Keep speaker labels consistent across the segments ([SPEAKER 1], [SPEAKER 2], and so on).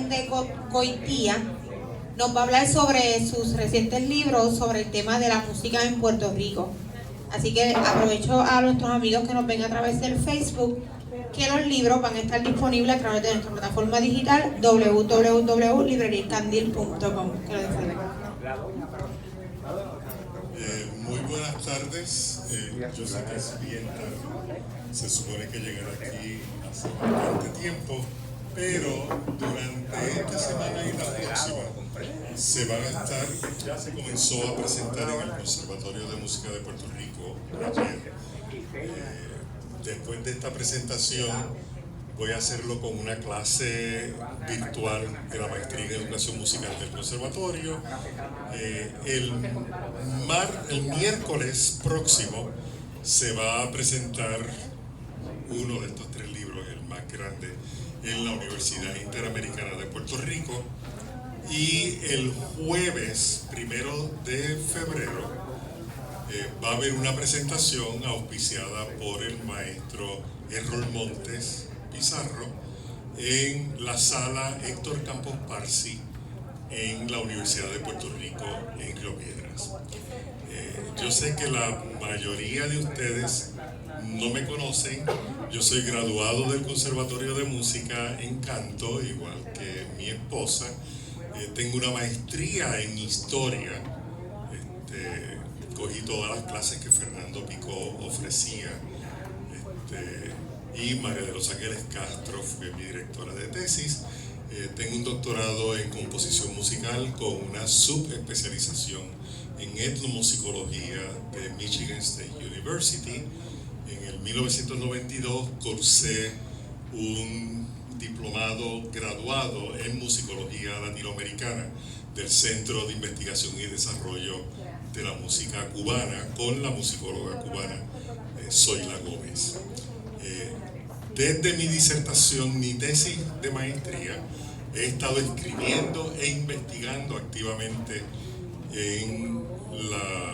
[SPEAKER 1] Carmen de Goitía nos va a hablar sobre sus recientes libros sobre el tema de la música en Puerto Rico. Así que aprovecho a nuestros amigos que nos ven a través del Facebook que los libros van a estar disponibles a través de nuestra plataforma digital www.libreriacandil.com. Que lo disfruten.
[SPEAKER 2] Muy buenas tardes. Yo sé que es bien tarde. Se supone que llegar aquí hace bastante tiempo, pero durante esta semana y la próxima se van a estar, ya se comenzó a presentar en el Conservatorio de Música de Puerto Rico ayer. Después de esta presentación voy a hacerlo con una clase virtual de la maestría en educación musical del conservatorio. El miércoles próximo se va a presentar uno de estos tres libros, el más grande, en la Universidad Interamericana de Puerto Rico, y el jueves 1 de febrero va a haber una presentación auspiciada por el maestro Errol Montes Pizarro en la sala Héctor Campos Parsi en la Universidad de Puerto Rico en Río Piedras. Yo sé que la mayoría de ustedes no me conocen. Yo soy graduado del Conservatorio de Música en canto, igual que mi esposa. Tengo una maestría en historia. Cogí todas las clases que Fernando Picó ofrecía. Y María de los Ángeles Castro fue mi directora de tesis. Tengo un doctorado en composición musical con una subespecialización en etnomusicología de Michigan State University. En el 1992 cursé un diplomado graduado en musicología latinoamericana del Centro de Investigación y Desarrollo de la Música Cubana con la musicóloga cubana Zoila Gómez. Desde mi disertación, mi tesis de maestría, he estado escribiendo e investigando activamente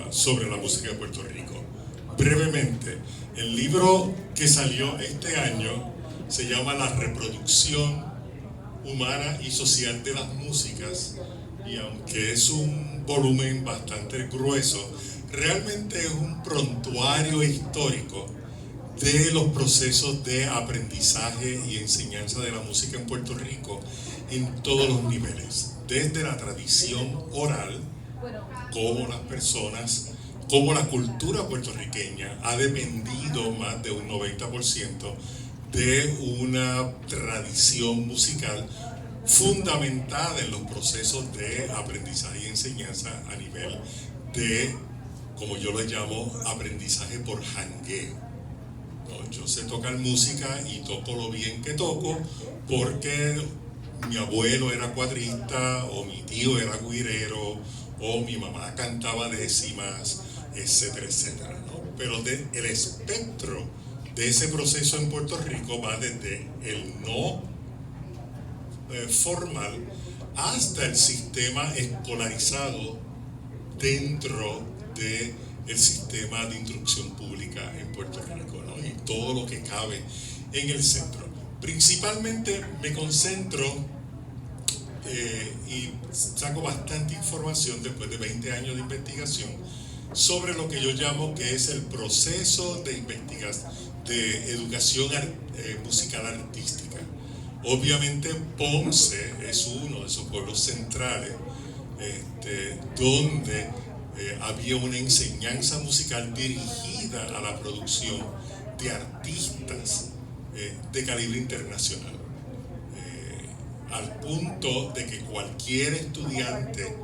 [SPEAKER 2] sobre la música de Puerto Rico. Brevemente, el libro que salió este año se llama La reproducción humana y social de las músicas, y aunque es un volumen bastante grueso, realmente es un prontuario histórico de los procesos de aprendizaje y enseñanza de la música en Puerto Rico en todos los niveles, desde la tradición oral, cómo las personas, cómo la cultura puertorriqueña ha dependido más de un 90% de una tradición musical fundamentada en los procesos de aprendizaje y enseñanza a nivel de, como yo le llamo, aprendizaje por jangueo. Yo sé tocar música y toco lo bien que toco porque mi abuelo era cuadrista, o mi tío era guirero, o mi mamá cantaba décimas, etcétera, etcétera, ¿no? Pero el espectro de ese proceso en Puerto Rico va desde el no formal hasta el sistema escolarizado dentro del sistema de instrucción pública en Puerto Rico, ¿no? Y todo lo que cabe en el centro. Principalmente me concentro y saco bastante información después de 20 años de investigación sobre lo que yo llamo que es el proceso de investigación de educación musical artística. Obviamente Ponce es uno de esos pueblos centrales donde había una enseñanza musical dirigida a la producción de artistas de calibre internacional, al punto de que cualquier estudiante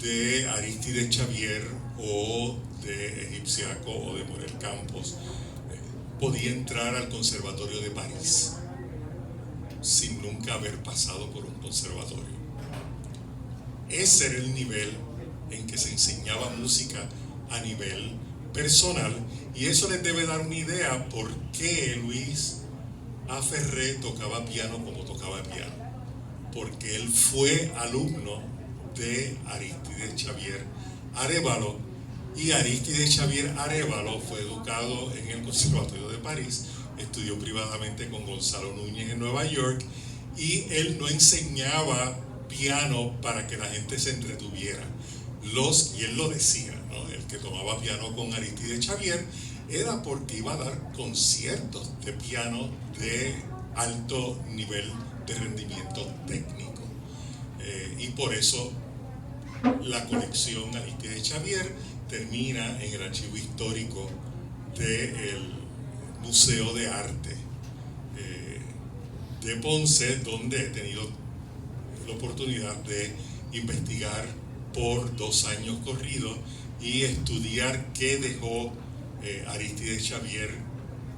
[SPEAKER 2] de Arístides Xavier o de Egipciaco o de Morel Campos podía entrar al Conservatorio de París sin nunca haber pasado por un conservatorio. Ese era el nivel en que se enseñaba música a nivel personal, y eso les debe dar una idea por qué Luis A. Ferré tocaba piano como tocaba piano, porque él fue alumno de Arístides Xavier Arévalo, y Arístides Xavier Arévalo fue educado en el Conservatorio de París, estudió privadamente con Gonzalo Núñez en Nueva York, y él no enseñaba piano para que la gente se entretuviera. Y él lo decía, ¿no? El que tomaba piano con Arístide Xavier era porque iba a dar conciertos de piano de alto nivel de rendimiento técnico. Y por eso la colección Arístide Xavier termina en el archivo histórico del Museo de Arte de Ponce, donde he tenido la oportunidad de investigar por 2 años corridos y estudiar qué dejó Arístide Xavier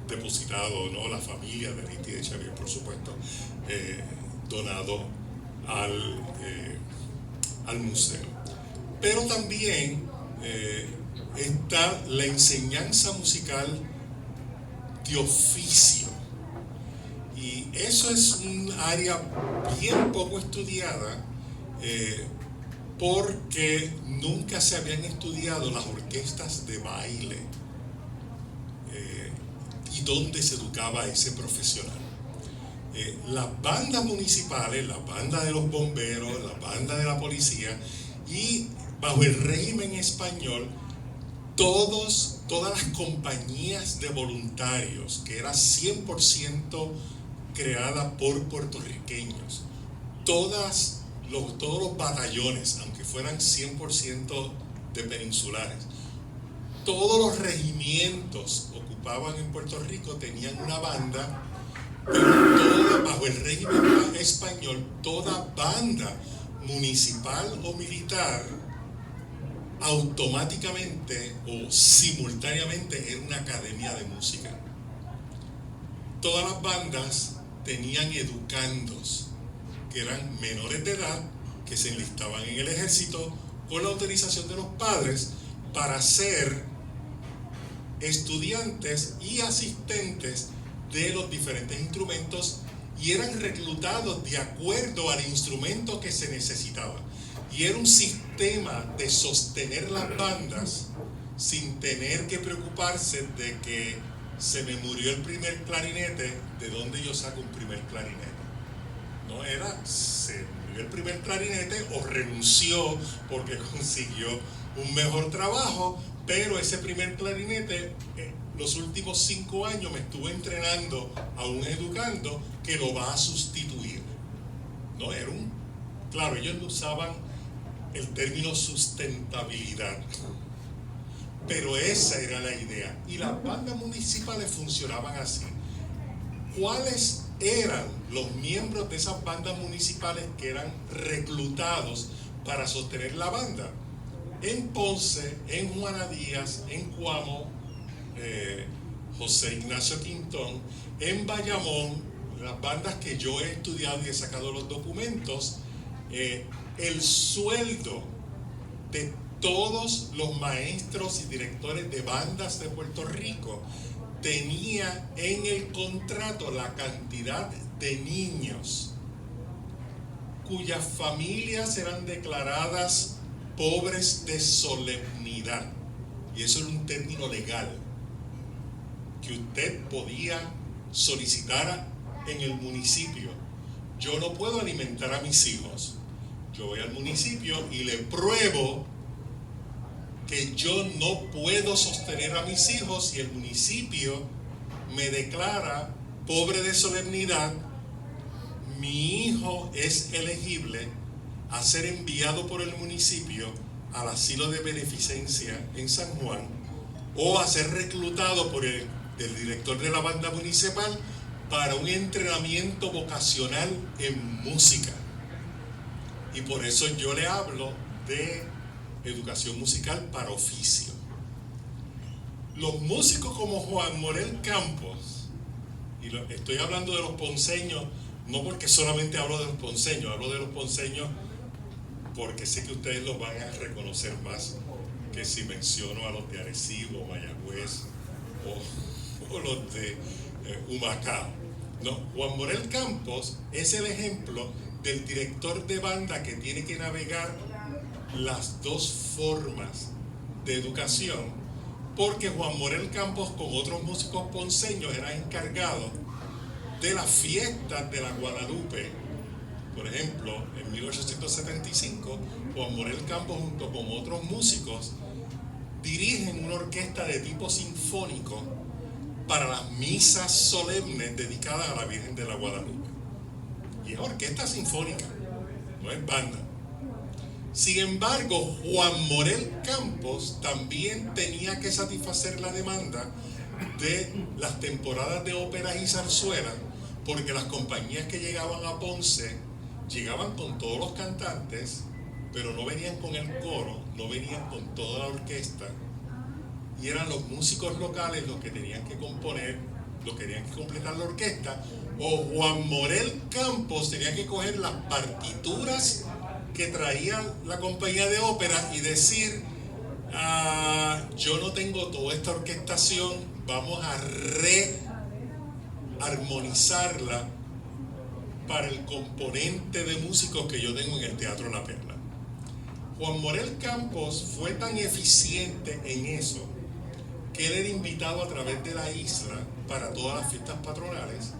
[SPEAKER 2] depositado, ¿no? La familia de Arístide Xavier, por supuesto, donado al museo. Pero también está la enseñanza musical de oficio, y eso es un área bien poco estudiada, porque nunca se habían estudiado las orquestas de baile y dónde se educaba a ese profesional. Las bandas municipales, la banda de los bomberos, la banda de la policía, y bajo el régimen español, todas las compañías de voluntarios, que era 100% creada por puertorriqueños, todos los batallones, aunque fueran 100% de peninsulares, todos los regimientos ocupaban en Puerto Rico tenían una banda, pero bajo el régimen español, toda banda municipal o militar automáticamente o simultáneamente era una academia de música. Todas las bandas tenían educandos que eran menores de edad, que se enlistaban en el ejército con la autorización de los padres para ser estudiantes y asistentes de los diferentes instrumentos, y eran reclutados de acuerdo al instrumento que se necesitaba. Y era un sistema de sostener las bandas sin tener que preocuparse de que se me murió el primer clarinete, ¿de dónde yo saco un primer clarinete? No era, se murió el primer clarinete o renunció porque consiguió un mejor trabajo, pero ese primer clarinete, los últimos 5 años me estuvo entrenando a un educando que lo va a sustituir. No era claro, ellos no usaban el término sustentabilidad, pero esa era la idea, y las bandas municipales funcionaban así. ¿Cuáles eran los miembros de esas bandas municipales que eran reclutados para sostener la banda? En Ponce, en Juana Díaz, en Cuamo, José Ignacio Quintón, en Bayamón, las bandas que yo he estudiado y he sacado los documentos, el sueldo de todos los maestros y directores de bandas de Puerto Rico tenía en el contrato la cantidad de niños cuyas familias eran declaradas pobres de solemnidad, y eso era un término legal que usted podía solicitar en el municipio. Yo no puedo alimentar a mis hijos. Yo voy al municipio y le pruebo que yo no puedo sostener a mis hijos, y el municipio me declara pobre de solemnidad. Mi hijo es elegible a ser enviado por el municipio al asilo de beneficencia en San Juan, o a ser reclutado por el director de la banda municipal para un entrenamiento vocacional en música. Y por eso yo le hablo de educación musical para oficio. Los músicos como Juan Morel Campos, y estoy hablando de los ponceños, no porque solamente hablo de los ponceños, hablo de los ponceños porque sé que ustedes los van a reconocer más que si menciono a los de Arecibo, Mayagüez o los de Humacao. No, Juan Morel Campos es el ejemplo del director de banda que tiene que navegar las dos formas de educación, porque Juan Morel Campos con otros músicos ponceños era encargado de las fiestas de la Guadalupe Por ejemplo, en 1875, Juan Morel Campos junto con otros músicos dirigen una orquesta de tipo sinfónico para las misas solemnes dedicadas a la Virgen de la Guadalupe. Y es orquesta sinfónica, no es banda. Sin embargo, Juan Morel Campos también tenía que satisfacer la demanda de las temporadas de óperas y zarzuelas, porque las compañías que llegaban a Ponce llegaban con todos los cantantes, pero no venían con el coro, no venían con toda la orquesta, y eran los músicos locales los que tenían que componer, los que tenían que completar la orquesta, o Juan Morel Campos tenía que coger las partituras que traía la compañía de ópera y decir, yo no tengo toda esta orquestación, vamos a rearmonizarla para el componente de músicos que yo tengo en el Teatro La Perla. Juan Morel Campos fue tan eficiente en eso que él era invitado a través de la isla para todas las fiestas patronales,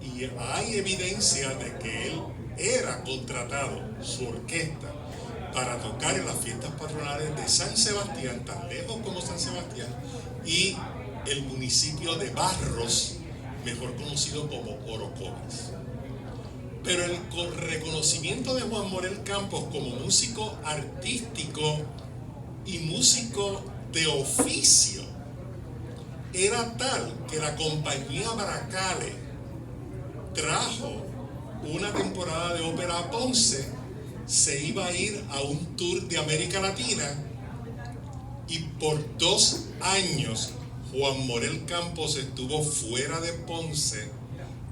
[SPEAKER 2] y hay evidencia de que él era contratado, su orquesta, para tocar en las fiestas patronales de San Sebastián, tan lejos como San Sebastián, y el municipio de Barros, mejor conocido como Orocovis. Pero el reconocimiento de Juan Morel Campos como músico artístico y músico de oficio era tal que la compañía Baracale trajo una temporada de ópera a Ponce, se iba a ir a un tour de América Latina, y por 2 años Juan Morel Campos estuvo fuera de Ponce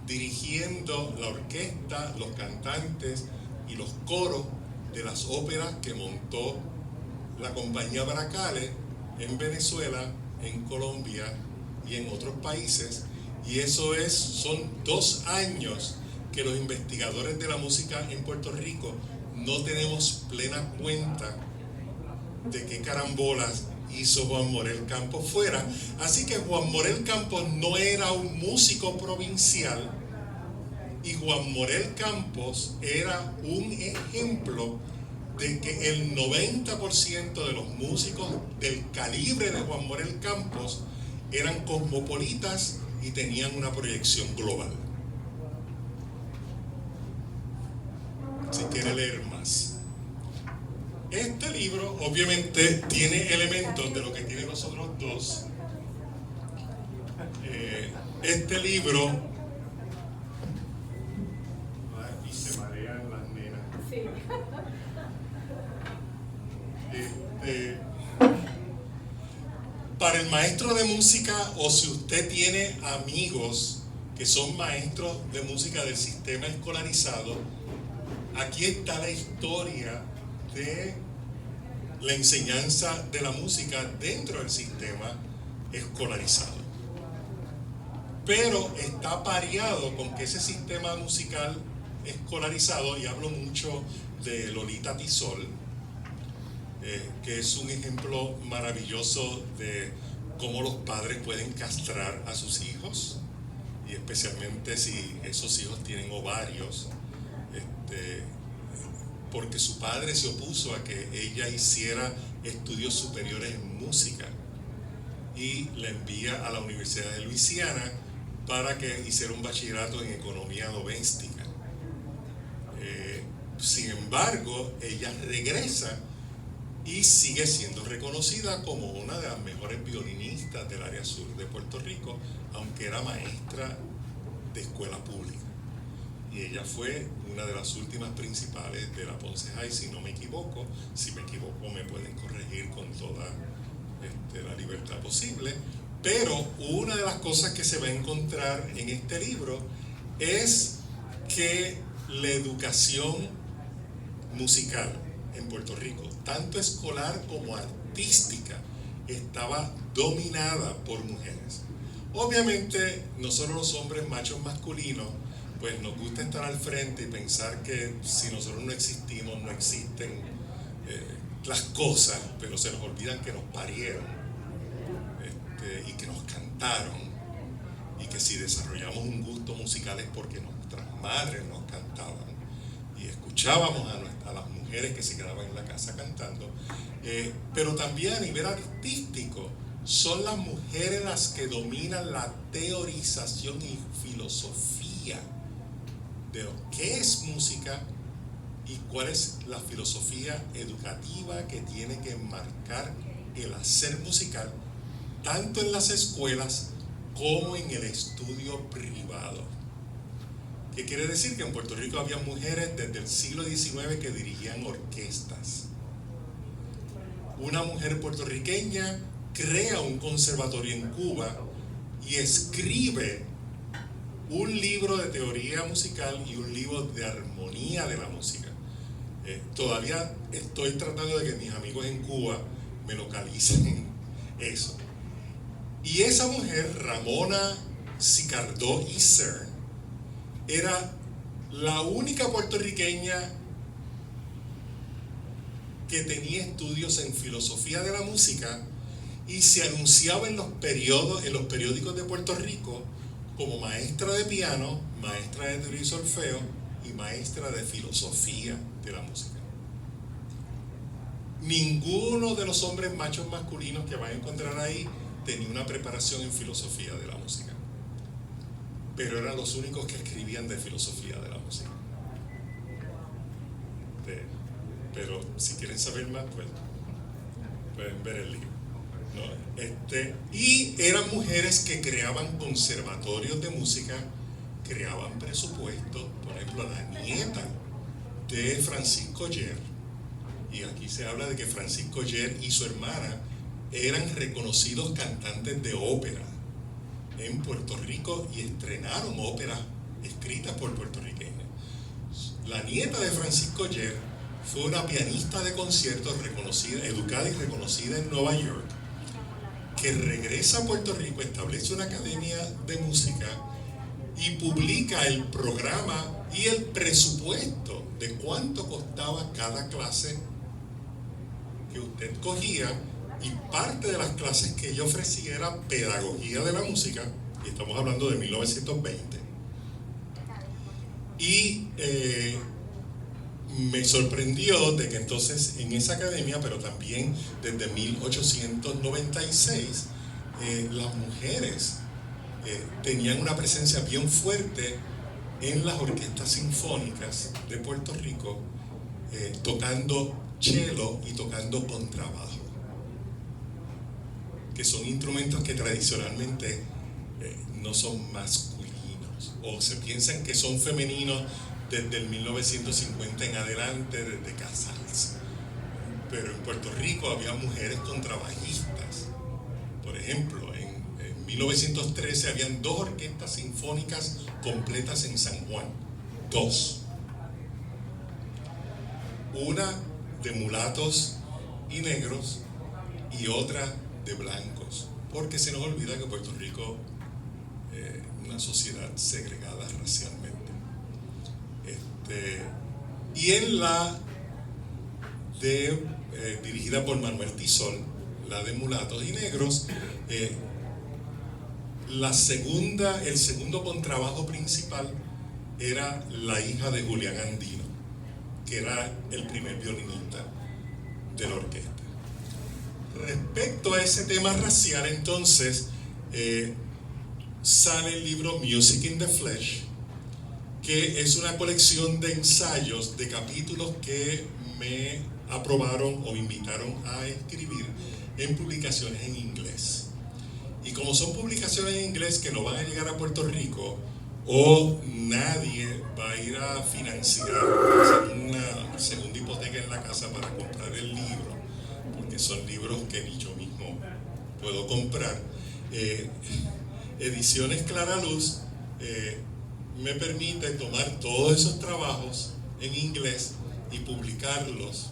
[SPEAKER 2] dirigiendo la orquesta, los cantantes y los coros de las óperas que montó la compañía Baracale en Venezuela, en Colombia y en otros países. Y eso son 2 años que los investigadores de la música en Puerto Rico no tenemos plena cuenta de qué carambolas hizo Juan Morel Campos fuera. Así que Juan Morel Campos no era un músico provincial, y Juan Morel Campos era un ejemplo de que el 90% de los músicos del calibre de Juan Morel Campos eran cosmopolitas y tenían una proyección global. Si quiere leer más, este libro obviamente tiene elementos de lo que tienen los otros dos. Este libro, y se marean las nenas. Sí. Para el maestro de música, o si usted tiene amigos que son maestros de música del sistema escolarizado, aquí está la historia de la enseñanza de la música dentro del sistema escolarizado. Pero está pareado con que ese sistema musical escolarizado, y hablo mucho de Lolita Tisol, que es un ejemplo maravilloso de cómo los padres pueden castrar a sus hijos, y especialmente si esos hijos tienen ovarios, porque su padre se opuso a que ella hiciera estudios superiores en música y la envía a la Universidad de Luisiana para que hiciera un bachillerato en economía doméstica. Sin embargo, ella regresa y sigue siendo reconocida como una de las mejores violinistas del área sur de Puerto Rico, aunque era maestra de escuela pública. Y ella fue una de las últimas principales de la Ponce High, si no me equivoco. Si me equivoco me pueden corregir con toda la libertad posible. Pero una de las cosas que se va a encontrar en este libro es que la educación musical en Puerto Rico, tanto escolar como artística, estaba dominada por mujeres. Obviamente nosotros los hombres machos masculinos pues nos gusta estar al frente y pensar que si nosotros no existimos, no existen las cosas, pero se nos olvidan que nos parieron y que nos cantaron, y que si desarrollamos un gusto musical es porque nuestras madres nos cantaban. y escuchábamos a las mujeres que se quedaban en la casa cantando, pero también a nivel artístico son las mujeres las que dominan la teorización y filosofía de lo que es música y cuál es la filosofía educativa que tiene que marcar el hacer musical, tanto en las escuelas como en el estudio privado. ¿Qué quiere decir? Que en Puerto Rico había mujeres desde el siglo XIX que dirigían orquestas. Una mujer puertorriqueña crea un conservatorio en Cuba y escribe un libro de teoría musical y un libro de armonía de la música. Todavía estoy tratando de que mis amigos en Cuba me localicen eso. Y esa mujer, Ramona Sicardó Isern, era la única puertorriqueña que tenía estudios en filosofía de la música y se anunciaba en los periódicos de Puerto Rico como maestra de piano, maestra de teoría y solfeo y maestra de filosofía de la música. Ninguno de los hombres machos masculinos que van a encontrar ahí tenía una preparación en filosofía de la música, pero eran los únicos que escribían de filosofía de la música. Pero si quieren saber más, pues pueden ver el libro, ¿no? Y eran mujeres que creaban conservatorios de música, creaban presupuestos. Por ejemplo, la nieta de Francisco Yer, y aquí se habla de que Francisco Yer y su hermana eran reconocidos cantantes de ópera en Puerto Rico y estrenaron óperas escritas por puertorriqueños. La nieta de Francisco Yer fue una pianista de conciertos reconocida, educada y reconocida en Nueva York, que regresa a Puerto Rico, establece una academia de música y publica el programa y el presupuesto de cuánto costaba cada clase que usted cogía, y parte de las clases que ella ofrecía era pedagogía de la música, y estamos hablando de 1920. Y me sorprendió de que entonces en esa academia, pero también desde 1896, las mujeres tenían una presencia bien fuerte en las orquestas sinfónicas de Puerto Rico, tocando cello y tocando contrabajo, que son instrumentos que tradicionalmente no son masculinos, o se piensan que son femeninos desde el 1950 en adelante, desde Casals. Pero en Puerto Rico había mujeres contrabajistas. Por ejemplo, en 1913 habían 2 orquestas sinfónicas completas en San Juan. 2. Una de mulatos y negros y otra de blancos, porque se nos olvida que Puerto Rico es una sociedad segregada racialmente. Y en la dirigida por Manuel Tizol, la de mulatos y negros, el segundo contrabajo principal era la hija de Julián Andino, que era el primer violinista de la orquesta. Respecto a ese tema racial, entonces, sale el libro Music in the Flesh, que es una colección de ensayos, de capítulos que me aprobaron o me invitaron a escribir en publicaciones en inglés. Y como son publicaciones en inglés que no van a llegar a Puerto Rico, o nadie va a ir a financiar una segunda hipoteca en la casa para comprar el libro, porque son libros que ni yo mismo puedo comprar, Ediciones Claraluz me permite tomar todos esos trabajos en inglés y publicarlos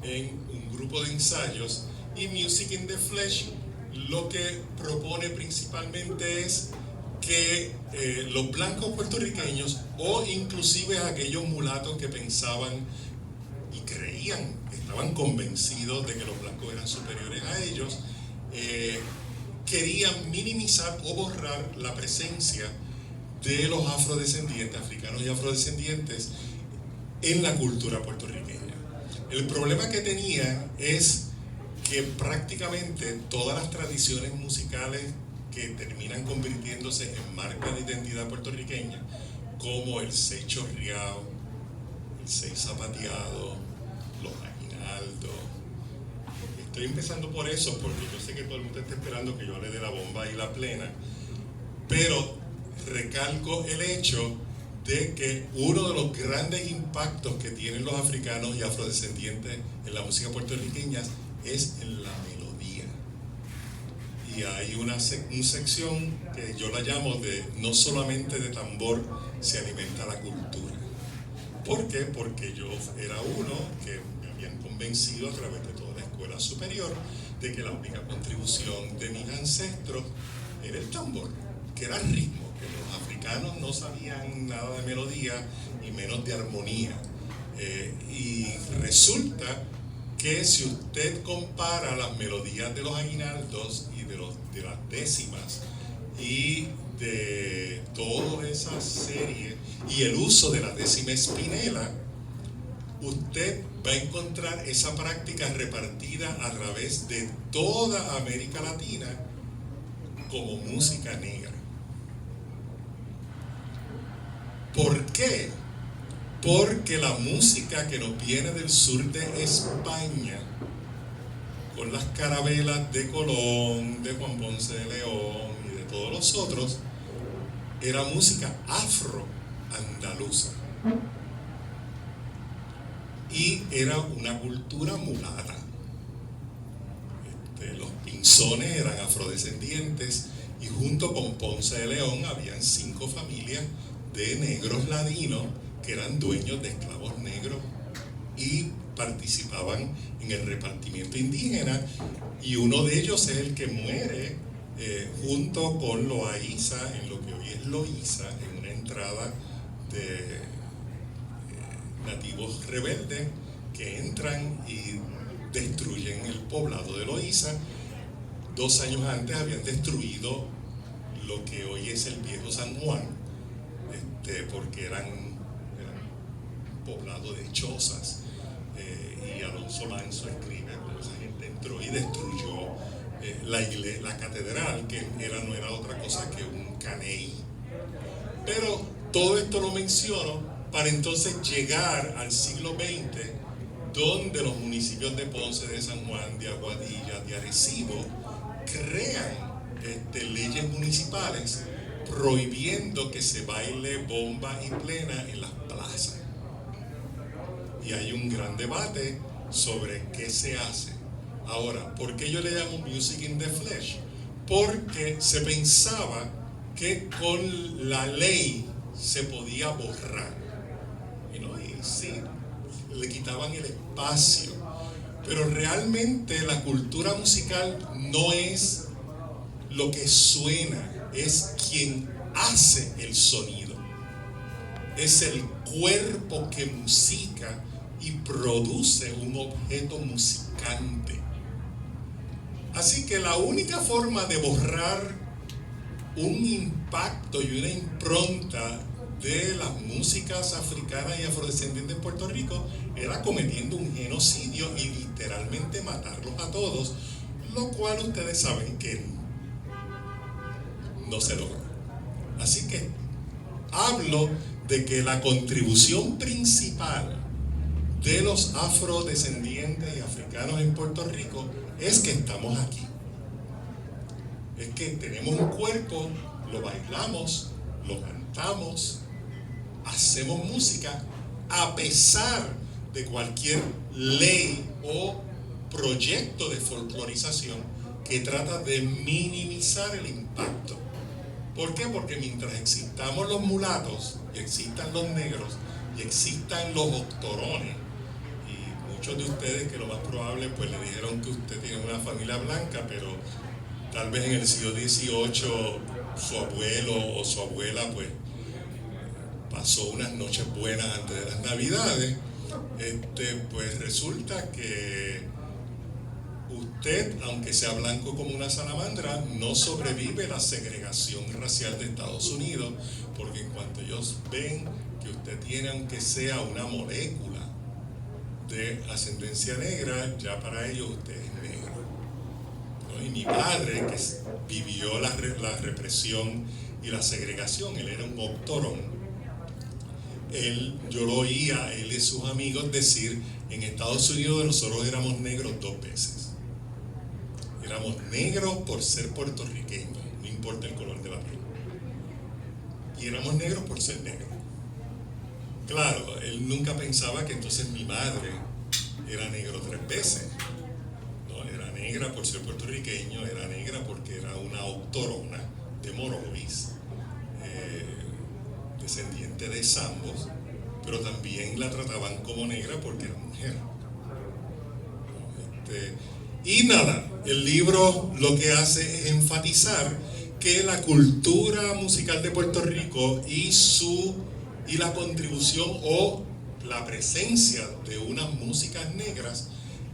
[SPEAKER 2] en un grupo de ensayos. Y Music in the Flesh lo que propone principalmente es que los blancos puertorriqueños, o inclusive aquellos mulatos que pensaban y creían, estaban convencidos de que los blancos eran superiores a ellos, querían minimizar o borrar la presencia de los afrodescendientes, africanos y afrodescendientes, en la cultura puertorriqueña. El problema que tenía es que prácticamente todas las tradiciones musicales que terminan convirtiéndose en marca de identidad puertorriqueña, como el seis chorreado, el seis zapateado, los aguinaldos. Estoy empezando por eso porque yo sé que todo el mundo está esperando que yo hable de la bomba y la plena, pero recalco el hecho de que uno de los grandes impactos que tienen los africanos y afrodescendientes en la música puertorriqueña es en la melodía. Y hay una sección que yo la llamo de no solamente de tambor se alimenta la cultura. ¿Por qué? Porque yo era uno que me habían convencido a través de toda la escuela superior de que la única contribución de mis ancestros era el tambor, que era el ritmo, que los africanos no sabían nada de melodía y menos de armonía. Y resulta que si usted compara las melodías de los aguinaldos y de las décimas y de toda esa serie y el uso de la décima espinela, usted va a encontrar esa práctica repartida a través de toda América Latina como música negra. ¿Por qué? Porque la música que nos viene del sur de España, con las carabelas de Colón, de Juan Ponce de León y de todos los otros, era música afro-andaluza. Y era una cultura mulata. Los pinzones eran afrodescendientes y junto con Ponce de León habían 5 familias de negros ladinos que eran dueños de esclavos negros y participaban en el repartimiento indígena, y uno de ellos es el que muere junto con Loaiza en lo que hoy es Loíza, en una entrada de nativos rebeldes que entran y destruyen el poblado de Loíza. 2 años antes habían destruido lo que hoy es el viejo San Juan, porque eran poblado de chozas, y Alonso Manso escribe cómo esa gente entró y destruyó la catedral, que no era otra cosa que un caney. Pero todo esto lo menciono para entonces llegar al siglo XX, donde los municipios de Ponce, de San Juan, de Aguadilla, de Arecibo crean leyes municipales prohibiendo que se baile bomba y plena en las plazas. Y hay un gran debate sobre qué se hace. Ahora, ¿por qué yo le llamo Music in the Flesh? Porque se pensaba que con la ley se podía borrar. Y sí, le quitaban el espacio. Pero realmente la cultura musical no es lo que suena, es quien hace el sonido. Es el cuerpo que musica y produce un objeto musicante. Así que la única forma de borrar un impacto y una impronta de las músicas africanas y afrodescendientes en Puerto Rico era cometiendo un genocidio y literalmente matarlos a todos, lo cual ustedes saben que no se logra. Así que hablo de que la contribución principal de los afrodescendientes y africanos en Puerto Rico es que estamos aquí. Es que tenemos un cuerpo, lo bailamos, lo cantamos, hacemos música a pesar de cualquier ley o proyecto de folclorización que trata de minimizar el impacto. ¿Por qué? Porque mientras existamos los mulatos y existan los negros y existan los octorones, y muchos de ustedes que lo más probable pues le dijeron que usted tiene una familia blanca, pero tal vez en el siglo XVIII su abuelo o su abuela pues pasó unas noches buenas antes de las Navidades, pues resulta que usted, aunque sea blanco como una salamandra, no sobrevive la segregación racial de Estados Unidos, porque en cuanto ellos ven que usted tiene, aunque sea una molécula de ascendencia negra, ya para ellos usted es negro, ¿no? Y mi padre, que vivió la represión y la segregación, él era un octorón. Yo lo oía, él y sus amigos decir, en Estados Unidos nosotros éramos negros 2 veces. Éramos negros por ser puertorriqueños, no importa el color de la piel. Y éramos negros por ser negros. Claro, él nunca pensaba que entonces mi madre era negro 3 veces. No, era negra por ser puertorriqueño, era negra porque era una autorona de Morovis, descendiente de Zambos, pero también la trataban como negra porque era mujer. Y nada, el libro lo que hace es enfatizar que la cultura musical de Puerto Rico y la contribución o la presencia de unas músicas negras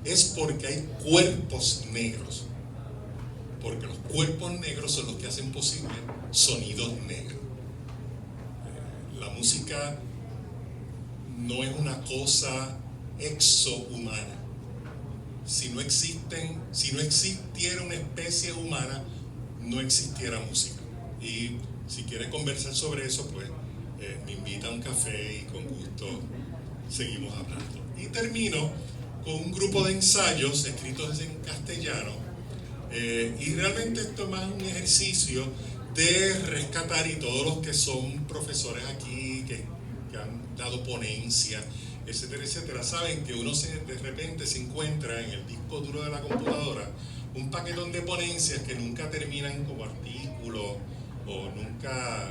[SPEAKER 2] es porque hay cuerpos negros, porque los cuerpos negros son los que hacen posible sonidos negros. La música no es una cosa exohumana. Si no existiera una especie humana, no existiera música. Y si quiere conversar sobre eso, pues me invita a un café y con gusto seguimos hablando. Y termino con un grupo de ensayos escritos en castellano, y realmente esto es más un ejercicio de rescatar, y todos los que son profesores aquí, que han dado ponencia, etcétera, etcétera, saben que uno de repente se encuentra en el disco duro de la computadora un paquetón de ponencias que nunca terminan como artículos o nunca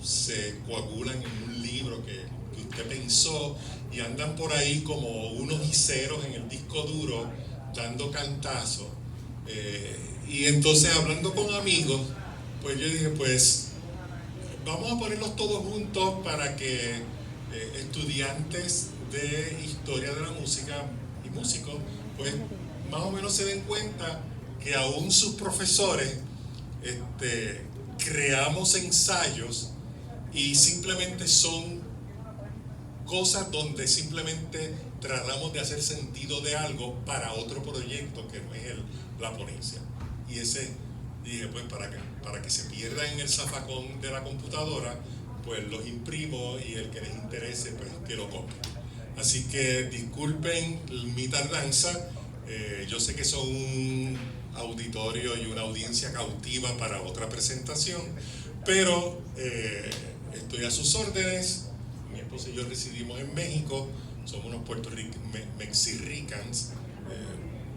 [SPEAKER 2] se coagulan en un libro que usted pensó, y andan por ahí como unos giseros en el disco duro dando cantazos. Y entonces, hablando con amigos, pues yo dije, pues vamos a ponerlos todos juntos para que estudiantes de historia de la música y músicos, pues más o menos se den cuenta que aún sus profesores creamos ensayos y simplemente son cosas donde simplemente tratamos de hacer sentido de algo para otro proyecto que no es la ponencia. Y dije, pues para que se pierda en el zafacón de la computadora, pues los imprimo, y el que les interese, pues que lo compre. Así que disculpen mi tardanza, yo sé que son un auditorio y una audiencia cautiva para otra presentación, pero estoy a sus órdenes. Mi esposa y yo residimos en México, somos unos mexirricans,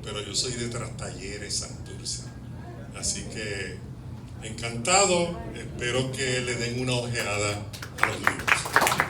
[SPEAKER 2] pero yo soy de Trastalleres, Santurce. Así que encantado, espero que le den una ojeada a los libros.